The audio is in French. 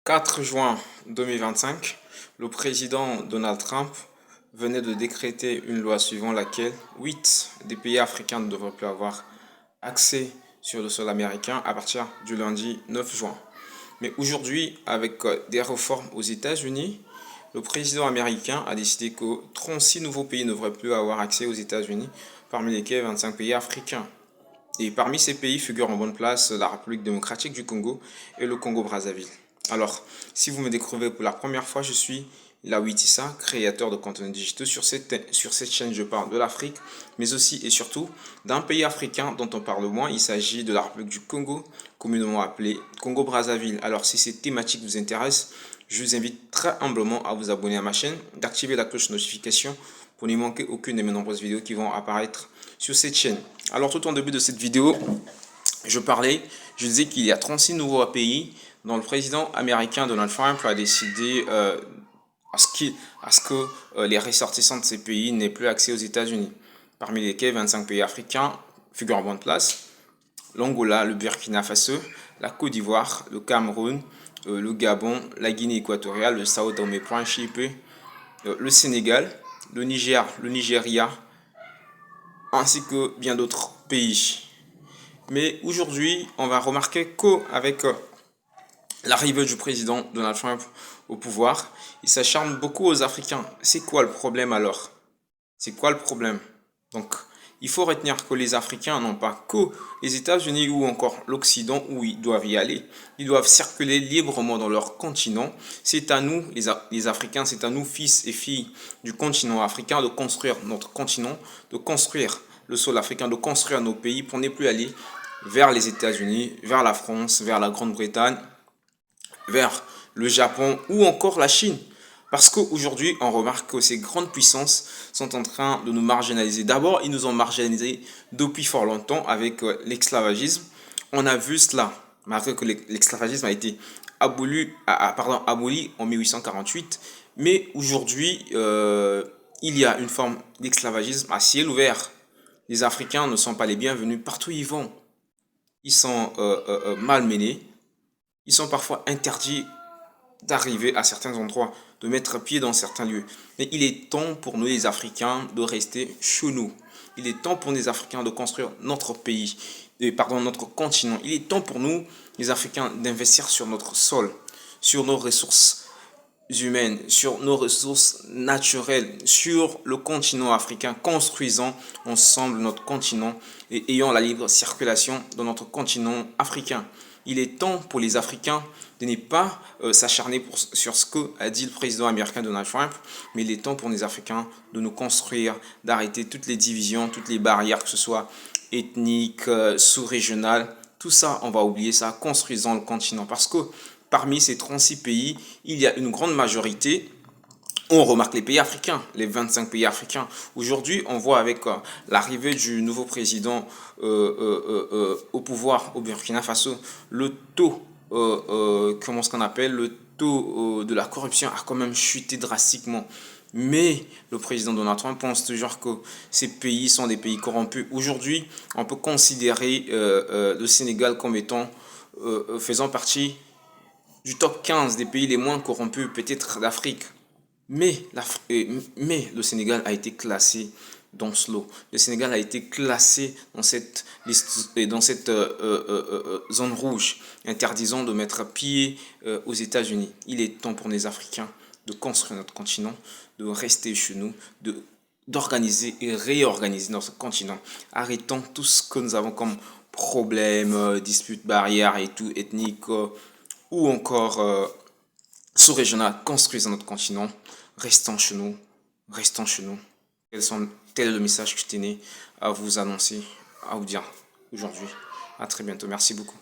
4 juin 2025, le président Donald Trump venait de décréter une loi suivant laquelle 8 des pays africains ne devraient plus avoir accès sur le sol américain à partir du lundi 9 juin. Mais aujourd'hui, avec des réformes aux États-Unis, le président américain a décidé que 36 nouveaux pays ne devraient plus avoir accès aux États-Unis, parmi lesquels 25 pays africains. Et parmi ces pays figurent en bonne place la République démocratique du Congo et le Congo-Brazzaville. Alors, si vous me découvrez pour la première fois, je suis Lawitissa, créateur de contenus digitaux. Sur cette chaîne, je parle de l'Afrique, mais aussi et surtout d'un pays africain dont on parle moins. Il s'agit de la République du Congo, communément appelée Congo-Brazzaville. Alors, si ces thématiques vous intéressent, je vous invite très humblement à vous abonner à ma chaîne, d'activer la cloche de notification pour ne manquer aucune de mes nombreuses vidéos qui vont apparaître sur cette chaîne. Alors, tout en début de cette vidéo, je disais qu'il y a 36 nouveaux pays dont le président américain Donald Trump a décidé à ce que les ressortissants de ces pays n'aient plus accès aux États-Unis, parmi lesquels 25 pays africains figurent en bonne place: l'Angola, le Burkina Faso, la Côte d'Ivoire, le Cameroun, le Gabon, la Guinée équatoriale, le Sao Tomé et Principe, le Sénégal, le Niger, le Nigeria, ainsi que bien d'autres pays. Mais aujourd'hui, on va remarquer qu'avec l'arrivée du président Donald Trump au pouvoir, il s'acharne beaucoup aux Africains. C'est quoi le problème alors? C'est quoi le problème? Donc, il faut retenir que les Africains n'ont pas que les États-Unis ou encore l'Occident où ils doivent y aller. Ils doivent circuler librement dans leur continent. C'est à nous, les Africains, c'est à nous, fils et filles du continent africain, de construire notre continent, de construire le sol africain, de construire nos pays pour ne plus aller vers les États-Unis, vers la France, vers la Grande-Bretagne, vers le Japon ou encore la Chine. Parce qu'aujourd'hui, on remarque que ces grandes puissances sont en train de nous marginaliser. D'abord, ils nous ont marginalisés depuis fort longtemps avec l'esclavagisme. On a vu cela, malgré que l'esclavagisme a été aboli en 1848. Mais aujourd'hui, il y a une forme d'esclavagisme à ciel ouvert. Les Africains ne sont pas les bienvenus partout où ils vont. Ils sont malmenés. Ils sont parfois interdits d'arriver à certains endroits, de mettre pied dans certains lieux. Mais il est temps pour nous les Africains de rester chez nous. Il est temps pour les Africains de construire notre pays, notre continent. Il est temps pour nous les Africains d'investir sur notre sol, sur nos ressources humaines, sur nos ressources naturelles, sur le continent africain, construisant ensemble notre continent et ayant la libre circulation dans notre continent africain. Il est temps pour les Africains de ne pas s'acharner sur ce que a dit le président américain Donald Trump, mais il est temps pour les Africains de nous construire, d'arrêter toutes les divisions, toutes les barrières, que ce soit ethniques, sous-régionales. Tout ça, on va oublier ça, construisant le continent. Parce que parmi ces 36 pays, il y a une grande majorité. On remarque les pays africains, les 25 pays africains. Aujourd'hui, on voit avec l'arrivée du nouveau président au pouvoir au Burkina Faso, le taux, le taux de la corruption a quand même chuté drastiquement. Mais le président Donald Trump pense toujours que ces pays sont des pays corrompus. Aujourd'hui, on peut considérer le Sénégal comme étant faisant partie du top 15 des pays les moins corrompus peut-être d'Afrique. Mais le Sénégal a été classé dans ce lot. Le Sénégal a été classé dans cette liste, dans cette zone rouge, interdisant de mettre pied aux États-Unis. Il est temps pour les Africains de construire notre continent, de rester chez nous, d'organiser et réorganiser notre continent. Arrêtons tout ce que nous avons comme problèmes, disputes, barrières et tout, ethniques ou encore sous-régional, construisons notre continent, restons chez nous, restons chez nous. Tel est le message que je tenais à vous annoncer, à vous dire aujourd'hui. À très bientôt. Merci beaucoup.